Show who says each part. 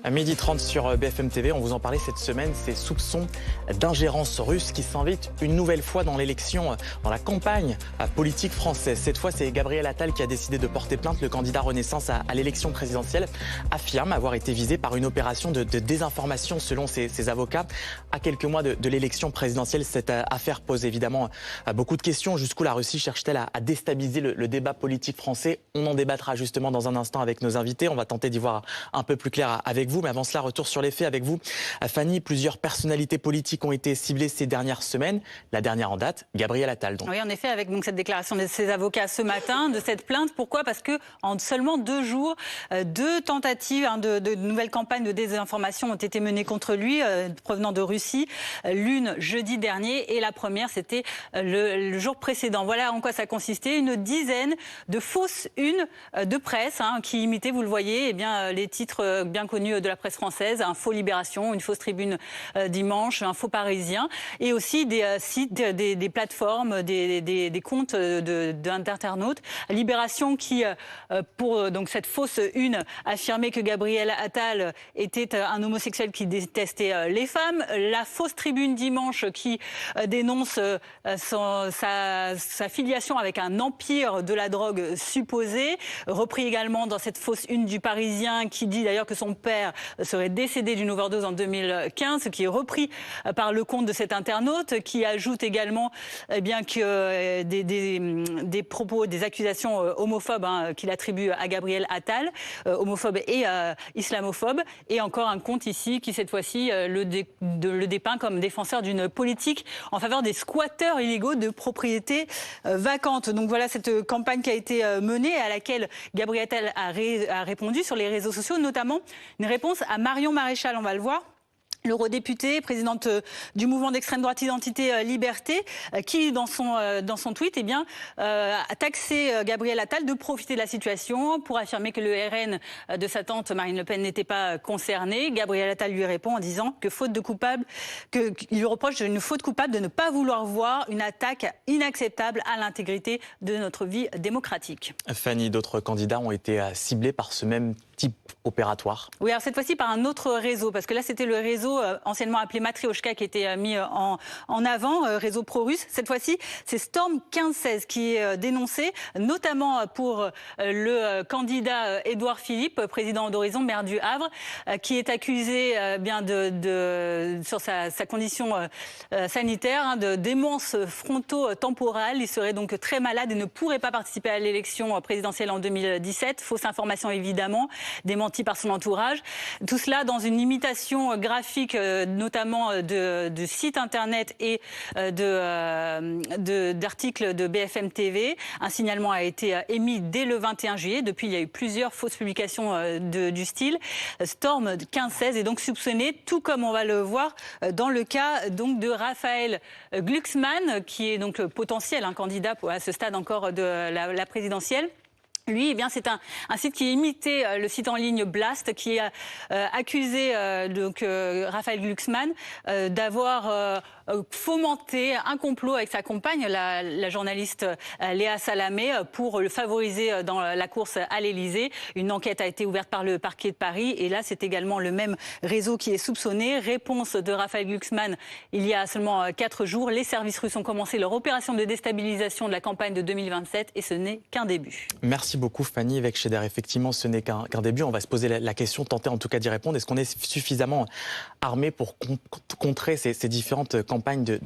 Speaker 1: À 12h30 sur BFM TV, on vous en parlait cette semaine, ces soupçons d'ingérence russe qui s'invitent une nouvelle fois dans l'élection, dans la campagne politique française. Cette fois, c'est Gabriel Attal qui a décidé de porter plainte. Le candidat Renaissance à l'élection présidentielle affirme avoir été visé par une opération de désinformation selon ses avocats. À quelques mois de l'élection présidentielle, cette affaire pose évidemment beaucoup de questions. Jusqu'où la Russie cherche-t-elle à déstabiliser le débat politique français? On en débattra justement dans un instant avec nos invités. On va tenter d'y voir un peu plus clair avec vous. Mais avant cela, retour sur les faits avec vous. Fanny, plusieurs personnalités politiques ont été ciblées ces dernières semaines. La dernière en date, Gabriel Attal. Donc.
Speaker 2: Oui, en effet, avec cette déclaration de ses avocats ce matin, de cette plainte. Pourquoi? Parce que en seulement 2 jours, 2 tentatives de nouvelles campagnes de désinformation ont été menées contre lui, provenant de Russie. L'une jeudi dernier et la première, c'était le jour précédent. Voilà en quoi ça consistait. Une dizaine de fausses unes de presse qui imitaient, vous le voyez, les titres bien connus de la presse française, un faux Libération, une fausse Tribune dimanche, un faux Parisien, et aussi des sites, des plateformes, des comptes d'internautes. Libération qui, pour donc cette fausse une, affirmait que Gabriel Attal était un homosexuel qui détestait les femmes. La fausse Tribune dimanche qui dénonce sa filiation avec un empire de la drogue supposé. Repris également dans cette fausse une du Parisien qui dit d'ailleurs que son père serait décédé d'une overdose en 2015, ce qui est repris par le compte de cet internaute, qui ajoute également que des propos, des accusations homophobes qu'il attribue à Gabriel Attal, homophobe et islamophobe, et encore un compte ici qui cette fois-ci le dépeint comme défenseur d'une politique en faveur des squatteurs illégaux de propriétés vacantes. Donc voilà cette campagne qui a été menée, à laquelle Gabriel Attal a répondu sur les réseaux sociaux, notamment une réponse à Marion Maréchal, on va le voir. L'eurodéputée, présidente du mouvement d'extrême droite Identité Liberté, qui dans son tweet a taxé Gabriel Attal de profiter de la situation pour affirmer que le RN de sa tante Marine Le Pen n'était pas concerné. Gabriel Attal lui répond en disant qu'il lui reproche une faute coupable de ne pas vouloir voir une attaque inacceptable à l'intégrité de notre vie démocratique.
Speaker 1: Fanny, d'autres candidats ont été ciblés par ce même type opératoire.
Speaker 2: Oui, alors cette fois-ci par un autre réseau, parce que là c'était le réseau anciennement appelé Matrioshka qui était mis en avant, réseau pro-russe. Cette fois-ci, c'est Storm 1516 qui est dénoncé, notamment pour le candidat Édouard Philippe, président d'Horizon, maire du Havre, qui est accusé sur sa condition sanitaire de démence fronto-temporale. Il serait donc très malade et ne pourrait pas participer à l'élection présidentielle en 2017. Fausse information évidemment, démentie par son entourage. Tout cela dans une imitation graphique, notamment de sites internet et d'articles de BFM TV. Un signalement a été émis dès le 21 juillet. Depuis, il y a eu plusieurs fausses publications du style. Storm 1516 est donc soupçonné, tout comme on va le voir dans le cas donc de Raphaël Glucksmann, qui est donc le potentiel candidat à ce stade encore de la présidentielle. Lui, c'est un site qui imitait le site en ligne Blast, qui a accusé Raphaël Glucksmann d'avoir fomenté un complot avec sa compagne, la journaliste Léa Salamé, pour le favoriser dans la course à l'Élysée. Une enquête a été ouverte par le parquet de Paris, et là, c'est également le même réseau qui est soupçonné. Réponse de Raphaël Glucksmann il y a seulement 4 jours. Les services russes ont commencé leur opération de déstabilisation de la campagne de 2027, et ce n'est qu'un début.
Speaker 1: Merci beaucoup Fanny Wegscheder. Effectivement, ce n'est qu'un début. On va se poser la question, tenter en tout cas d'y répondre. Est-ce qu'on est suffisamment armé pour contrer ces différentes campagnes de